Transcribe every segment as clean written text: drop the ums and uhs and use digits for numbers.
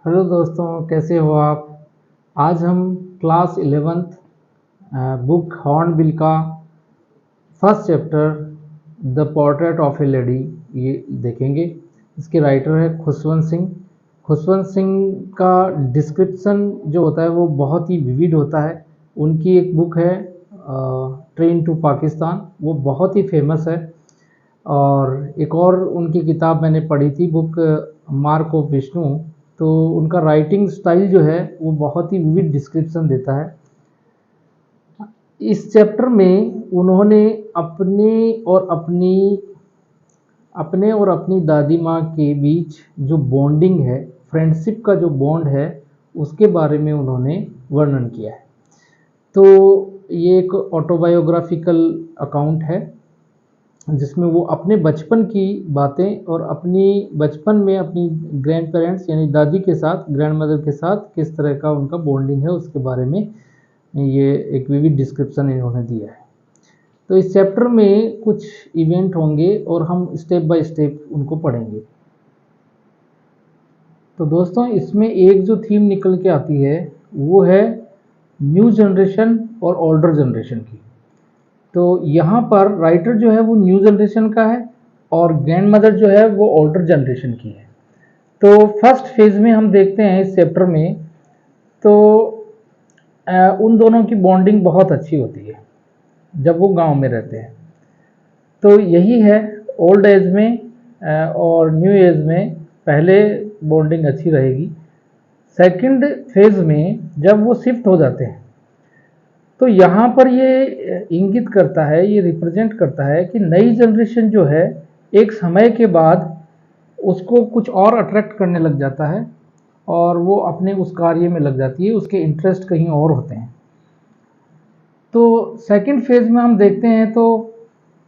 Hello दोस्तों, कैसे हो आप। आज हम क्लास 11th बुक हॉर्नबिल का first chapter the portrait of A lady ये देखेंगे। इसके राइटर है खुशवंत सिंह। खुशवंत सिंह का डिस्क्रिप्शन जो होता है वो बहुत ही विविड होता है। उनकी एक बुक है ट्रेन टू पाकिस्तान, वो बहुत ही फेमस है। और एक और उनकी किताब मैंने पढ़ी थी, बुक मार्क ऑफ विष्णु। तो उनका राइटिंग स्टाइल जो है वो बहुत ही विविड डिस्क्रिप्शन देता है। इस चैप्टर में उन्होंने अपने और अपनी दादी माँ के बीच जो बॉन्डिंग है, फ्रेंडशिप का जो बॉन्ड है, उसके बारे में उन्होंने वर्णन किया है। तो ये एक ऑटोबायोग्राफिकल अकाउंट है जिसमें वो अपने बचपन की बातें और अपनी बचपन में अपनी ग्रैंड पेरेंट्स यानी दादी के साथ, ग्रैंड मदर के साथ किस तरह का उनका बॉन्डिंग है उसके बारे में ये एक विविड डिस्क्रिप्शन इन्होंने दिया है। तो इस चैप्टर में कुछ इवेंट होंगे और हम स्टेप बाय स्टेप उनको पढ़ेंगे। तो दोस्तों, इसमें एक जो थीम निकल के आती है वो है न्यू जनरेशन और ओल्डर जनरेशन की। तो यहाँ पर राइटर जो है वो न्यू जनरेशन का है और ग्रैंड मदर जो है वो ओल्डर जनरेशन की है। तो फर्स्ट फेज में हम देखते हैं इस चैप्टर में, तो उन दोनों की बॉन्डिंग बहुत अच्छी होती है जब वो गांव में रहते हैं। तो यही है, ओल्ड एज में और न्यू एज में पहले बॉन्डिंग अच्छी रहेगी। सेकंड फेज में जब वो शिफ्ट हो जाते हैं तो यहाँ पर ये इंगित करता है, ये रिप्रेजेंट करता है कि नई जनरेशन जो है एक समय के बाद उसको कुछ और अट्रैक्ट करने लग जाता है और वो अपने उस कार्य में लग जाती है, उसके इंटरेस्ट कहीं और होते हैं। तो सेकंड फेज में हम देखते हैं तो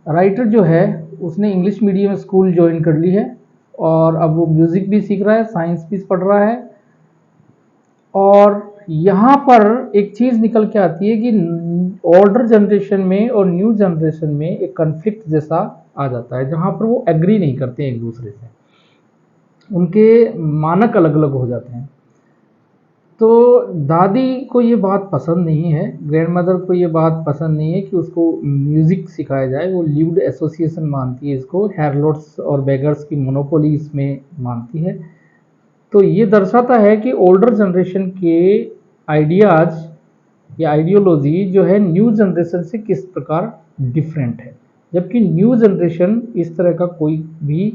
राइटर जो है उसने इंग्लिश मीडियम स्कूल ज्वाइन कर ली है और अब वो म्यूज़िक भी सीख रहा है, साइंस भी पढ़ रहा है। और यहाँ पर एक चीज़ निकल के आती है कि ओल्डर जनरेशन में और न्यू जनरेशन में एक कन्फ्लिक्ट जैसा आ जाता है, जहाँ पर वो एग्री नहीं करते एक दूसरे से, उनके मानक अलग अलग हो जाते हैं। तो दादी को ये बात पसंद नहीं है, ग्रैंड मदर को ये बात पसंद नहीं है कि उसको म्यूज़िक सिखाया जाए। वो ल्यूड एसोसिएशन मानती है इसको, हेरलोट्स और बेगर्स की मोनोपोली इसमें मानती है। तो ये दर्शाता है कि ओल्डर जनरेशन के आइडियाज़ या आइडियोलॉजी जो है न्यू जनरेशन से किस प्रकार डिफरेंट है, जबकि न्यू जनरेशन इस तरह का कोई भी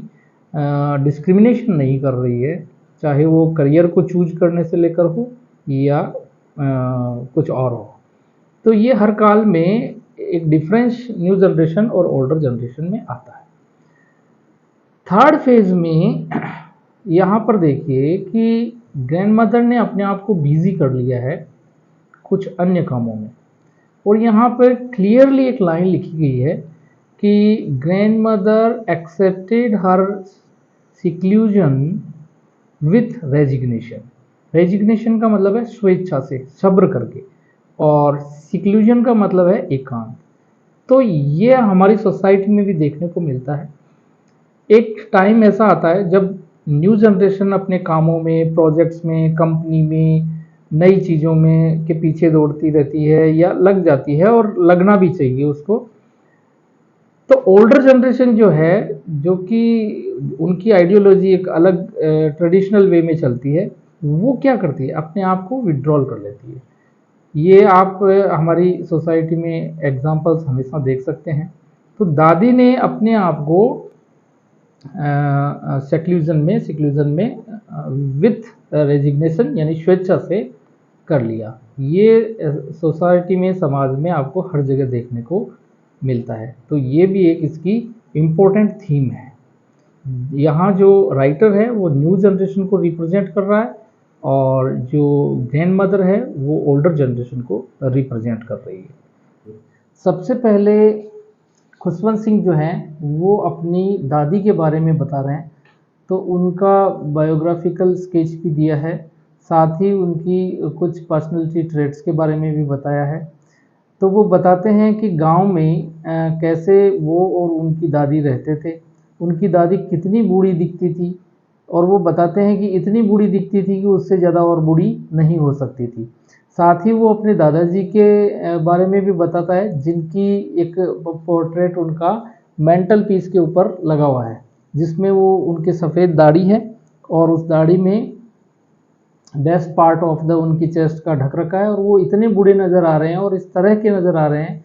डिस्क्रिमिनेशन नहीं कर रही है, चाहे वो करियर को चूज करने से लेकर हो या कुछ और हो। तो ये हर काल में एक डिफरेंस न्यू जनरेशन और ओल्डर जनरेशन में आता है। थर्ड फेज में यहाँ पर देखिए कि ग्रैंड मदर ने अपने आप को बिजी कर लिया है कुछ अन्य कामों में, और यहाँ पर क्लियरली एक लाइन लिखी गई है कि grandmother accepted her seclusion with resignation. Resignation का मतलब है स्वेच्छा से, सब्र करके, और सिक्लूजन का मतलब है एकांत। तो ये हमारी सोसाइटी में भी देखने को मिलता है। एक टाइम ऐसा आता है जब न्यू जनरेशन अपने कामों में, प्रोजेक्ट्स में, कंपनी में, नई चीज़ों में के पीछे दौड़ती रहती है या लग जाती है, और लगना भी चाहिए उसको। तो ओल्डर जनरेशन जो है, जो कि उनकी आइडियोलॉजी एक अलग ट्रेडिशनल वे में चलती है, वो क्या करती है, अपने आप को विड्रॉल कर लेती है। ये आप हमारी सोसाइटी में एग्जांपल्स हमेशा देख सकते हैं। तो दादी ने अपने आप को सिक्लूजन में विथ रेजिग्नेशन यानी स्वेच्छा से कर लिया। ये सोसाइटी में, समाज में आपको हर जगह देखने को मिलता है। तो ये भी एक इसकी इम्पोर्टेंट थीम है। यहाँ जो राइटर है वो न्यू जनरेशन को रिप्रेजेंट कर रहा है और जो ग्रैंड मदर है वो ओल्डर जनरेशन को रिप्रेजेंट कर रही है। सबसे पहले खुशवंत सिंह जो हैं वो अपनी दादी के बारे में बता रहे हैं। तो उनका बायोग्राफिकल स्केच भी दिया है, साथ ही उनकी कुछ पर्सनैलिटी ट्रेट्स के बारे में भी बताया है। तो वो बताते हैं कि गांव में कैसे वो और उनकी दादी रहते थे, उनकी दादी कितनी बूढ़ी दिखती थी और वो बताते हैं कि इतनी बूढ़ी दिखती थी कि उससे ज़्यादा और बूढ़ी नहीं हो सकती थी। साथ ही वो अपने दादाजी के बारे में भी बताता है, जिनकी एक पोर्ट्रेट उनका मेंटल पीस के ऊपर लगा हुआ है, जिसमें वो उनके सफ़ेद दाढ़ी है और उस दाढ़ी में बेस्ट पार्ट ऑफ द उनकी चेस्ट का ढक रखा है और वो इतने बूढ़े नज़र आ रहे हैं और इस तरह के नज़र आ रहे हैं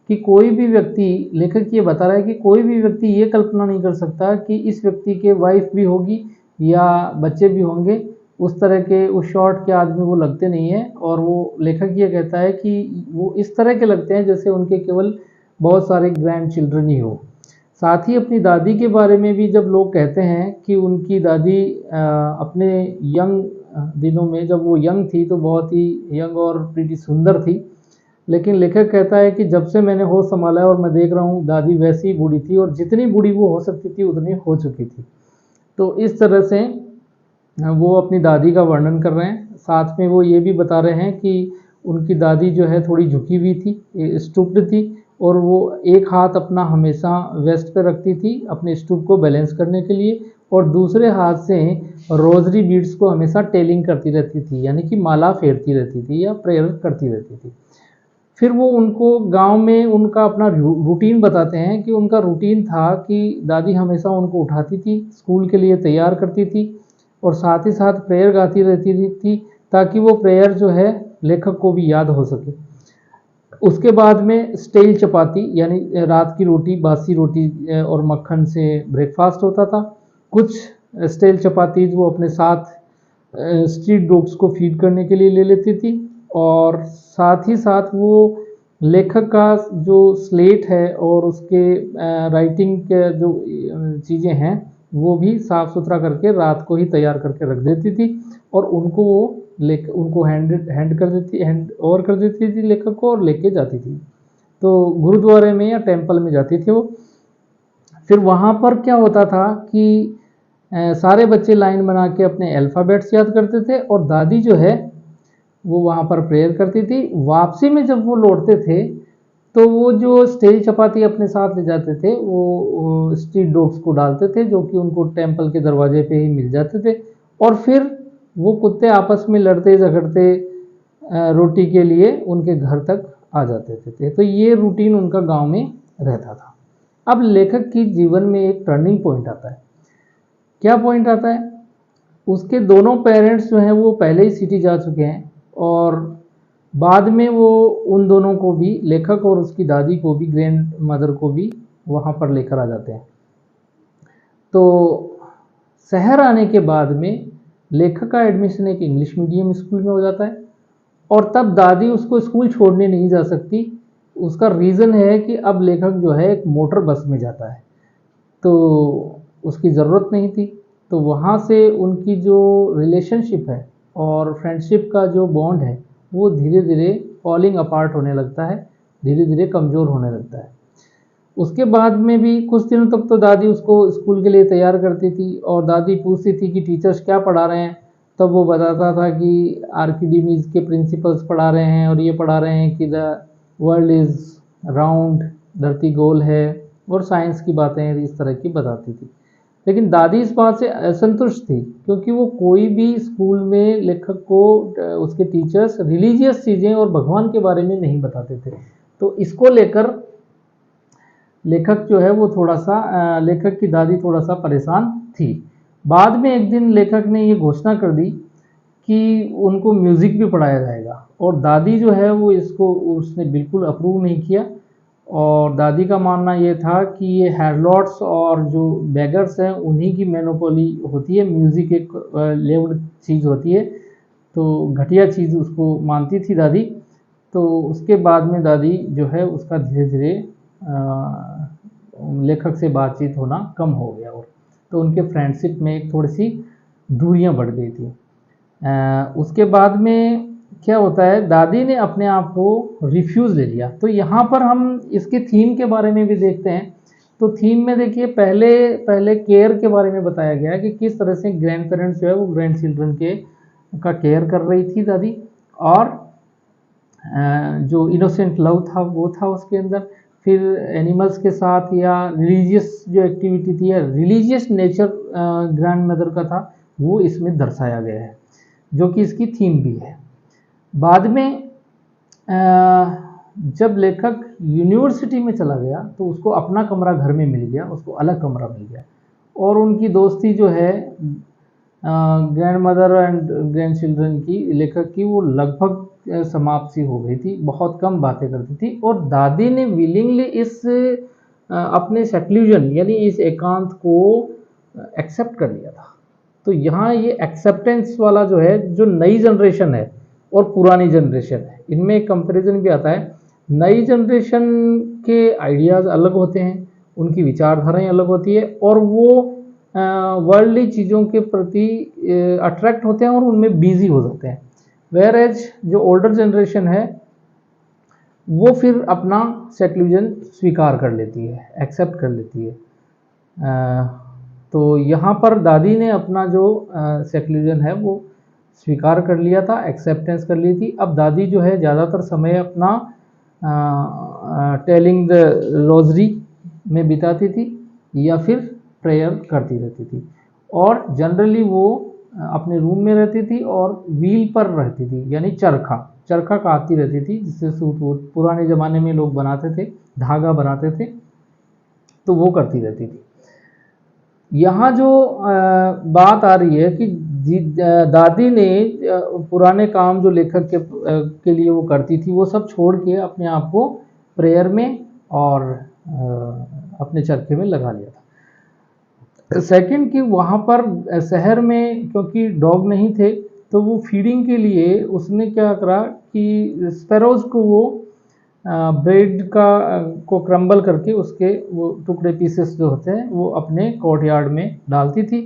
कि कोई भी व्यक्ति, लेखक ये बता रहा है कि कोई भी व्यक्ति ये कल्पना नहीं कर सकता कि इस व्यक्ति के वाइफ भी होगी या बच्चे भी होंगे। उस तरह के उस शॉर्ट के आदमी वो लगते नहीं हैं और वो लेखक ये कहता है कि वो इस तरह के लगते हैं जैसे उनके केवल बहुत सारे ग्रैंड चिल्ड्रन ही हो। साथ ही अपनी दादी के बारे में भी जब लोग कहते हैं कि उनकी दादी अपने यंग दिनों में, जब वो यंग थी तो बहुत ही यंग और प्रीटी सुंदर थी, लेकिन लेखक कहता है कि जब से मैंने होश संभाला है और मैं देख रहा हूँ दादी वैसी ही बूढ़ी थी और जितनी बूढ़ी वो हो सकती थी उतनी हो चुकी थी। तो इस तरह से वो अपनी दादी का वर्णन कर रहे हैं। साथ में वो ये भी बता रहे हैं कि उनकी दादी जो है थोड़ी झुकी हुई थी, स्टूप्ड थी और वो एक हाथ अपना हमेशा वेस्ट पे रखती थी अपने स्टूप को बैलेंस करने के लिए और दूसरे हाथ से रोजरी बीड्स को हमेशा टेलिंग करती रहती थी, यानी कि माला फेरती रहती थी या प्रेयर करती रहती थी। फिर वो उनको गांव में उनका अपना रूटीन बताते हैं कि उनका रूटीन था कि दादी हमेशा उनको उठाती थी, स्कूल के लिए तैयार करती थी और साथ ही साथ प्रेयर गाती रहती थी ताकि वो प्रेयर जो है लेखक को भी याद हो सके। उसके बाद में स्टेल चपाती यानी रात की रोटी, बासी रोटी और मक्खन से ब्रेकफास्ट होता था। कुछ स्टेल चपातीज वो अपने साथ स्ट्रीट डॉग्स को फीड करने के लिए ले लेती थी और साथ ही साथ वो लेखक का जो स्लेट है और उसके राइटिंग के जो चीज़ें हैं वो भी साफ़ सुथरा करके रात को ही तैयार करके रख देती थी और उनको वो उनको हैंड कर देती, हैंड ओवर कर देती थी लेखक को और लेके जाती थी। तो गुरुद्वारे में या टेंपल में जाती थी वो। फिर वहाँ पर क्या होता था कि सारे बच्चे लाइन बना के अपने अल्फ़ाबेट्स याद करते थे और दादी जो है वो वहाँ पर प्रेयर करती थी। वापसी में जब वो लौटते थे तो वो जो स्टेल चपाती अपने साथ ले जाते थे वो स्ट्रीट डॉग्स को डालते थे, जो कि उनको टेंपल के दरवाजे पे ही मिल जाते थे और फिर वो कुत्ते आपस में लड़ते झगड़ते रोटी के लिए उनके घर तक आ जाते थे। तो ये रूटीन उनका गांव में रहता था। अब लेखक की जीवन में एक टर्निंग पॉइंट आता है। क्या पॉइंट आता है? उसके दोनों पेरेंट्स जो हैं वो पहले ही सिटी जा चुके हैं और बाद में वो उन दोनों को भी, लेखक और उसकी दादी को भी, ग्रैंड मदर को भी वहाँ पर लेकर आ जाते हैं। तो शहर आने के बाद में लेखक का एडमिशन एक इंग्लिश मीडियम स्कूल में हो जाता है और तब दादी उसको स्कूल छोड़ने नहीं जा सकती। उसका रीज़न है कि अब लेखक जो है एक मोटर बस में जाता है, तो उसकी ज़रूरत नहीं थी। तो वहाँ से उनकी जो रिलेशनशिप है और फ्रेंडशिप का जो बॉन्ड है वो धीरे धीरे फॉलिंग अपार्ट होने लगता है, धीरे धीरे कमज़ोर होने लगता है। उसके बाद में भी कुछ दिनों तक तो दादी उसको स्कूल के लिए तैयार करती थी और दादी पूछती थी कि टीचर्स क्या पढ़ा रहे हैं, तब वो बताता था कि आर्किमिडीज के प्रिंसिपल्स पढ़ा रहे हैं और ये पढ़ा रहे हैं कि द वर्ल्ड इज़ राउंड, धरती गोल है, और साइंस की बातें इस तरह की बताती थी। लेकिन दादी इस बात से असंतुष्ट थी क्योंकि वो कोई भी स्कूल में लेखक को उसके टीचर्स रिलीजियस चीज़ें और भगवान के बारे में नहीं बताते थे। तो इसको लेकर लेखक जो है वो थोड़ा सा लेखक की दादी थोड़ा सा परेशान थी। बाद में एक दिन लेखक ने ये घोषणा कर दी कि उनको म्यूज़िक भी पढ़ाया जाएगा और दादी जो है वो इसको उसने बिल्कुल अप्रूव नहीं किया और दादी का मानना ये था कि ये हैरलॉट्स और जो बेगर्स हैं उन्हीं की मोनोपोली होती है, म्यूज़िक एक लेवल चीज़ होती है, तो घटिया चीज़ उसको मानती थी दादी। तो उसके बाद में दादी जो है उसका धीरे धीरे लेखक से बातचीत होना कम हो गया और तो उनके फ्रेंडशिप में एक थोड़ी सी दूरियां बढ़ गई थी। उसके बाद में क्या होता है, दादी ने अपने आप को रिफ्यूज़ ले लिया। तो यहाँ पर हम इसके थीम के बारे में भी देखते हैं। तो थीम में देखिए पहले पहले केयर के बारे में बताया गया कि किस तरह से ग्रैंड पेरेंट्स जो है वो ग्रैंड चिल्ड्रन के का केयर कर रही थी दादी, और जो इनोसेंट लव था वो था उसके अंदर। फिर एनिमल्स के साथ या रिलीजियस जो एक्टिविटी थी या रिलीजियस नेचर ग्रैंड मदर का था, वो इसमें दर्शाया गया है, जो कि इसकी थीम भी है। बाद में जब लेखक यूनिवर्सिटी में चला गया तो उसको अपना कमरा घर में मिल गया, उसको अलग कमरा मिल गया, और उनकी दोस्ती जो है grand mother and grand children की, लेखक की, वो लगभग समाप्ति हो गई थी, बहुत कम बातें करती थी। और दादी ने विलिंगली इस अपने सेक्लूजन यानी इस एकांत को एक्सेप्ट कर लिया था। तो यहाँ ये एक्सेप्टेंस वाला जो है, जो नई जनरेशन है और पुरानी जनरेशन है, इनमें एक कंपैरिजन भी आता है। नई जनरेशन के आइडियाज़ अलग होते हैं, उनकी विचारधाराएं अलग होती है, और वो वर्ल्डली चीज़ों के प्रति अट्रैक्ट होते हैं और उनमें बिजी हो जाते हैं। वेयर एज जो ओल्डर जनरेशन है वो फिर अपना सेक्लूजन स्वीकार कर लेती है, एक्सेप्ट कर लेती है। तो यहाँ पर दादी ने अपना जो सेक्लूजन है वो स्वीकार कर लिया था, एक्सेप्टेंस कर ली थी। अब दादी जो है ज़्यादातर समय अपना टेलिंग द रोजरी में बिताती थी या फिर प्रेयर करती रहती थी, और जनरली वो अपने रूम में रहती थी और व्हील पर रहती थी, यानी चरखा काटती रहती थी, जिससे सूत वूत पुराने ज़माने में लोग बनाते थे, धागा बनाते थे, तो वो करती रहती थी। यहाँ जो बात आ रही है कि दादी ने पुराने काम जो लेखक के लिए वो करती थी वो सब छोड़ के अपने आप को प्रेयर में और अपने चरखे में लगा लिया था। सेकंड कि वहाँ पर शहर में क्योंकि डॉग नहीं थे, तो वो फीडिंग के लिए उसने क्या करा कि स्पैरोज़ को वो ब्रेड को क्रम्बल करके उसके वो टुकड़े पीसेस जो होते हैं वो अपने कोर्टयार्ड में डालती थी।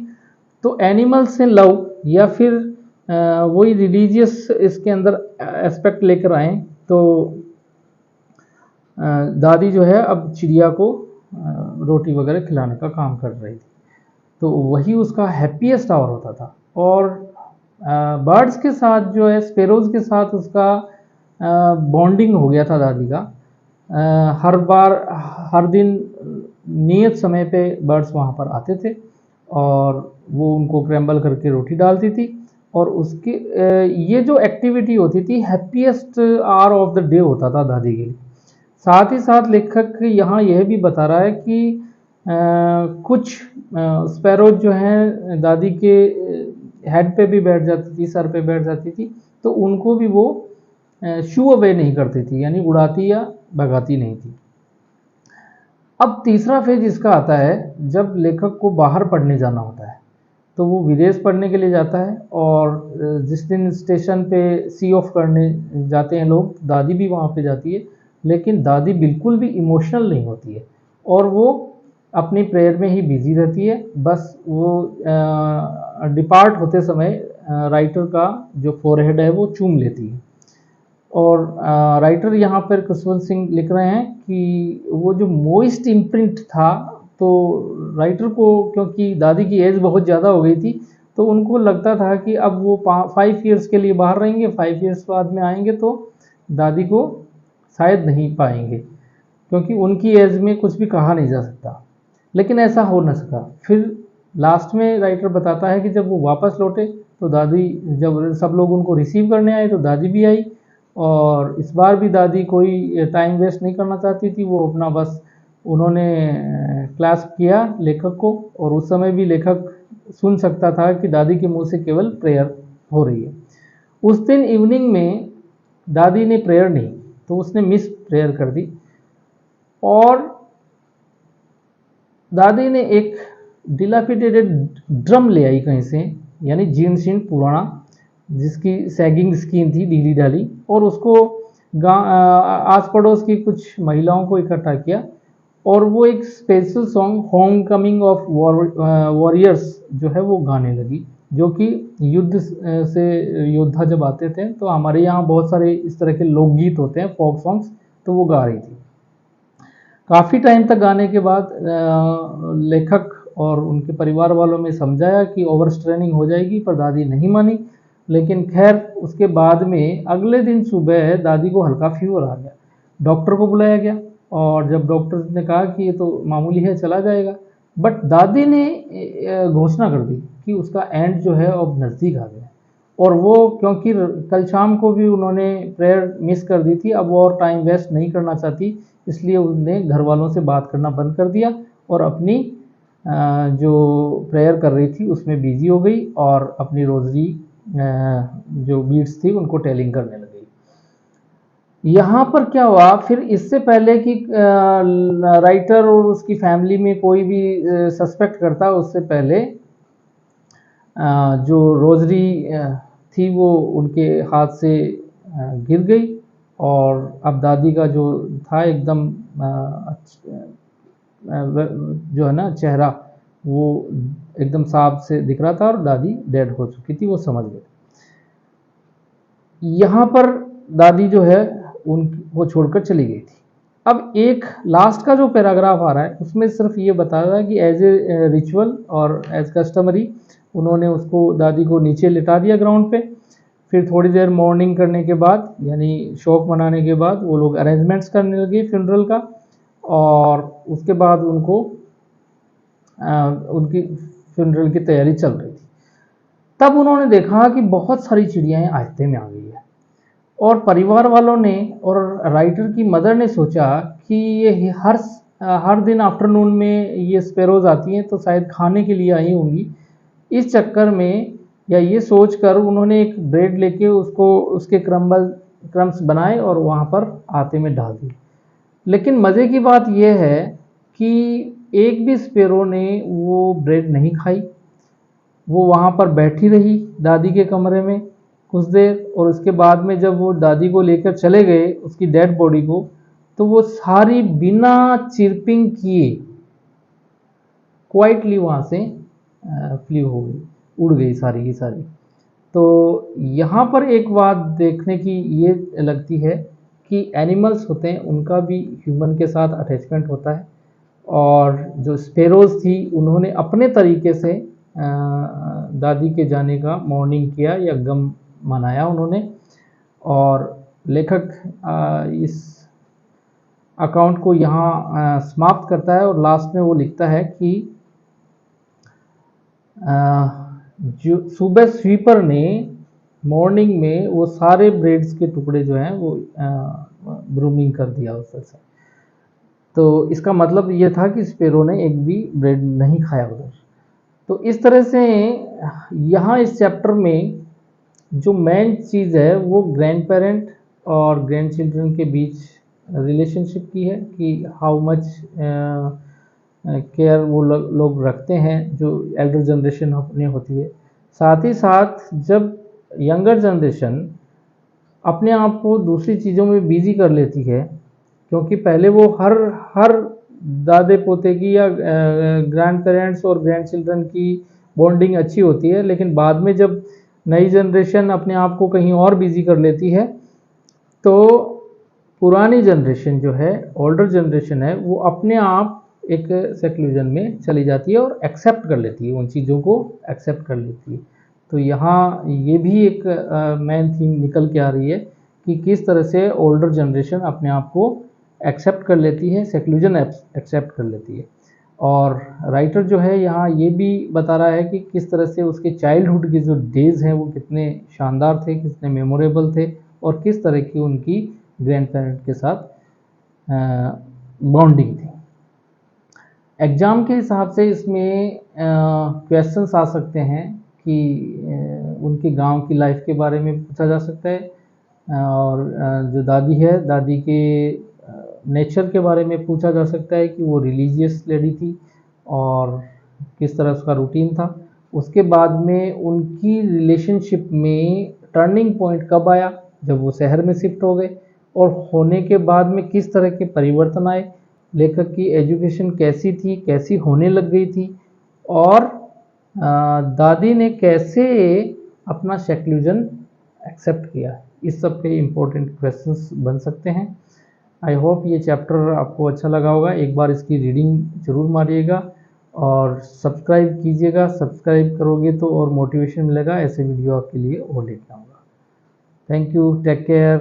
तो एनिमल से लव या फिर वही रिलीजियस इसके अंदर एस्पेक्ट लेकर आए, तो दादी जो है अब चिड़िया को रोटी वगैरह खिलाने का काम कर रही थी, तो वही उसका हैप्पीएस्ट आवर होता था। और बर्ड्स के साथ जो है, स्पैरोज़ के साथ उसका बॉन्डिंग हो गया था दादी का। हर दिन नियत समय पे बर्ड्स वहाँ पर आते थे और वो उनको क्रैम्बल करके रोटी डालती थी, और उसके ये जो एक्टिविटी होती थी happiest hour of the day होता था दादी के लिए। साथ ही साथ लेखक यहाँ यह भी बता रहा है कि कुछ स्पैरोज जो हैं दादी के हेड पे भी बैठ जाती थी, सर पे बैठ जाती थी, तो उनको भी वो शू अवे नहीं करती थी, यानी उड़ाती या भगाती नहीं थी। अब तीसरा फेज इसका आता है जब लेखक को बाहर पढ़ने जाना होता है, तो वो विदेश पढ़ने के लिए जाता है, और जिस दिन स्टेशन पे सी ऑफ करने जाते हैं लोग, दादी भी वहाँ पे जाती है, लेकिन दादी बिल्कुल भी इमोशनल नहीं होती है और वो अपनी प्रेयर में ही बिजी रहती है। बस वो डिपार्ट होते समय राइटर का जो फोरहेड है वो चूम लेती है। और राइटर यहाँ पर खुशवंत सिंह लिख रहे हैं कि वो जो मोइस्ट इम्प्रिंट था, तो राइटर को क्योंकि दादी की एज बहुत ज़्यादा हो गई थी, तो उनको लगता था कि अब वो 5 ईयर्स के लिए बाहर रहेंगे, 5 ईयर्स बाद में आएंगे तो दादी को शायद नहीं पाएंगे, क्योंकि उनकी एज में कुछ भी कहा नहीं जा सकता। लेकिन ऐसा हो न सका। फिर लास्ट में राइटर बताता है कि जब वो वापस लौटे तो दादी, जब सब लोग उनको रिसीव करने आए तो दादी भी आई, और इस बार भी दादी कोई टाइम वेस्ट नहीं करना चाहती थी, वो अपना बस उन्होंने क्लास किया लेखक को, और उस समय भी लेखक सुन सकता था कि दादी के मुंह से केवल प्रेयर हो रही है। उस दिन इवनिंग में दादी ने प्रेयर नहीं, तो उसने मिस प्रेयर कर दी, और दादी ने एक डिलापिडेटेड ड्रम ले आई कहीं से, यानी जीन शीन पुराना, जिसकी सैगिंग स्किन थी, ढीली ढाली, और उसको आस पड़ोस की कुछ महिलाओं को इकट्ठा किया, और वो एक special song home coming of warriors जो है वो गाने लगी, जो कि युद्ध से योद्धा जब आते थे, तो हमारे यहाँ बहुत सारे इस तरह के लोकगीत होते हैं, फोक सॉन्ग्स, तो वो गा रही थी। काफ़ी टाइम तक गाने के बाद लेखक और उनके परिवार वालों में समझाया कि ओवर स्ट्रेनिंग हो जाएगी, पर दादी नहीं मानी। लेकिन खैर उसके बाद में अगले दिन सुबह दादी को हल्का फीवर आ गया, डॉक्टर को बुलाया गया, और जब डॉक्टर ने कहा कि ये तो मामूली है, चला जाएगा, बट दादी ने घोषणा कर दी कि उसका एंड जो है अब नज़दीक आ गया। और वो क्योंकि कल शाम को भी उन्होंने प्रेयर मिस कर दी थी, अब वो और टाइम वेस्ट नहीं करना चाहती, इसलिए उन्होंने घर वालों से बात करना बंद कर दिया और अपनी जो प्रेयर कर रही थी उसमें बिजी हो गई और अपनी रोज़री जो बीट्स थी उनको टेलिंग करने लगी। यहाँ पर क्या हुआ फिर, इससे पहले कि राइटर और उसकी फैमिली में कोई भी सस्पेक्ट करता, उससे पहले जो रोज़री थी वो उनके हाथ से गिर गई और अब दादी का जो था एकदम जो है ना चेहरा वो एकदम साफ से दिख रहा था और दादी डेड हो चुकी थी, वो समझ गए। यहाँ पर दादी जो है वो छोड़कर चली गई थी। अब एक लास्ट का जो पैराग्राफ आ रहा है उसमें सिर्फ ये बताया रहा है कि एज ए रिचुअल और एज कस्टमरी उन्होंने उसको दादी को नीचे लिटा दिया ग्राउंड पे। फिर थोड़ी देर मॉर्निंग करने के बाद यानी शोक मनाने के बाद वो लोग अरेंजमेंट्स करने लगे फ्यूनरल का, और उसके बाद उनकी फ्यूनरल की तैयारी चल रही थी। तब उन्होंने देखा कि बहुत सारी चिड़ियाएँ आस्ते में आ गई है और परिवार वालों ने और राइटर की मदर ने सोचा कि ये हर दिन आफ्टरनून में ये स्पैरोज आती हैं तो शायद खाने के लिए आई होंगी। इस चक्कर में या ये सोचकर उन्होंने एक ब्रेड लेके उसको उसके क्रम्स बनाए और वहाँ पर आटे में डाल दिए। लेकिन मज़े की बात यह है कि एक भी स्पैरो ने वो ब्रेड नहीं खाई। वो वहाँ पर बैठी रही दादी के कमरे में कुछ देर, और उसके बाद में जब वो दादी को लेकर चले गए उसकी डेड बॉडी को, तो वो सारी बिना चिरपिंग किए क्वाइटली वहाँ से फ्ली हो गई, उड़ गई सारी की सारी। तो यहाँ पर एक बात देखने की ये लगती है कि एनिमल्स होते हैं उनका भी ह्यूमन के साथ अटैचमेंट होता है, और जो स्पैरोज थी उन्होंने अपने तरीके से दादी के जाने का मॉर्निंग किया या गम मनाया उन्होंने। और लेखक इस अकाउंट को यहाँ समाप्त करता है और लास्ट में वो लिखता है कि जो सुबह स्वीपर ने मॉर्निंग में वो सारे ब्रेड्स के टुकड़े जो हैं वो ब्रूमिंग कर दिया उस तरह से। तो इसका मतलब ये था कि स्पैरो ने एक भी ब्रेड नहीं खाया उधर। तो इस तरह से यहाँ इस चैप्टर में जो मेन चीज़ है वो ग्रैंड पेरेंट और ग्रैंड चिल्ड्रन के बीच रिलेशनशिप की है कि हाउ मच केयर वो लोग रखते हैं जो एल्डर जनरेशन अपने होती है। साथ ही साथ जब यंगर जनरेशन अपने आप को दूसरी चीज़ों में बिजी कर लेती है, क्योंकि पहले वो हर दादे पोते की या ग्रैंड पेरेंट्स और ग्रैंड चिल्ड्रन की बॉन्डिंग अच्छी होती है, लेकिन बाद में जब नई जनरेशन अपने आप को कहीं और बिजी कर लेती है तो पुरानी जनरेशन जो है, ओल्डर जनरेशन है, वो अपने आप एक सेक्लूजन में चली जाती है और एक्सेप्ट कर लेती है, उन चीज़ों को एक्सेप्ट कर लेती है। तो यहाँ ये भी एक मेन थीम निकल के आ रही है कि किस तरह से ओल्डर जनरेशन अपने आप को एक्सेप्ट कर लेती है, सेक्लूजन एक्सेप्ट कर लेती है। और राइटर जो है यहाँ ये भी बता रहा है कि किस तरह से उसके चाइल्डहुड के जो डेज़ हैं वो कितने शानदार थे, कितने मेमोरेबल थे, और किस तरह की उनकी ग्रैंड पेरेंट के साथ बॉन्डिंग थी। एग्ज़ाम के हिसाब से इसमें क्वेश्चंस आ सकते हैं कि उनके गांव की लाइफ के बारे में पूछा जा सकता है, और जो दादी है, दादी के नेचर के बारे में पूछा जा सकता है कि वो रिलीजियस लेडी थी और किस तरह उसका रूटीन था। उसके बाद में उनकी रिलेशनशिप में टर्निंग पॉइंट कब आया, जब वो शहर में शिफ्ट हो गए, और होने के बाद में किस तरह के परिवर्तन आए, लेखक की एजुकेशन कैसी थी, कैसी होने लग गई थी, और दादी ने कैसे अपना सेक्लूजन एक्सेप्ट किया। इस सब के इम्पोर्टेंट क्वेश्चंस बन सकते हैं। आई होप ये चैप्टर आपको अच्छा लगा होगा। एक बार इसकी रीडिंग ज़रूर मारिएगा और सब्सक्राइब कीजिएगा। सब्सक्राइब करोगे तो और मोटिवेशन मिलेगा ऐसे वीडियो आपके लिए और लेकर आऊँगा। Thank you, take care.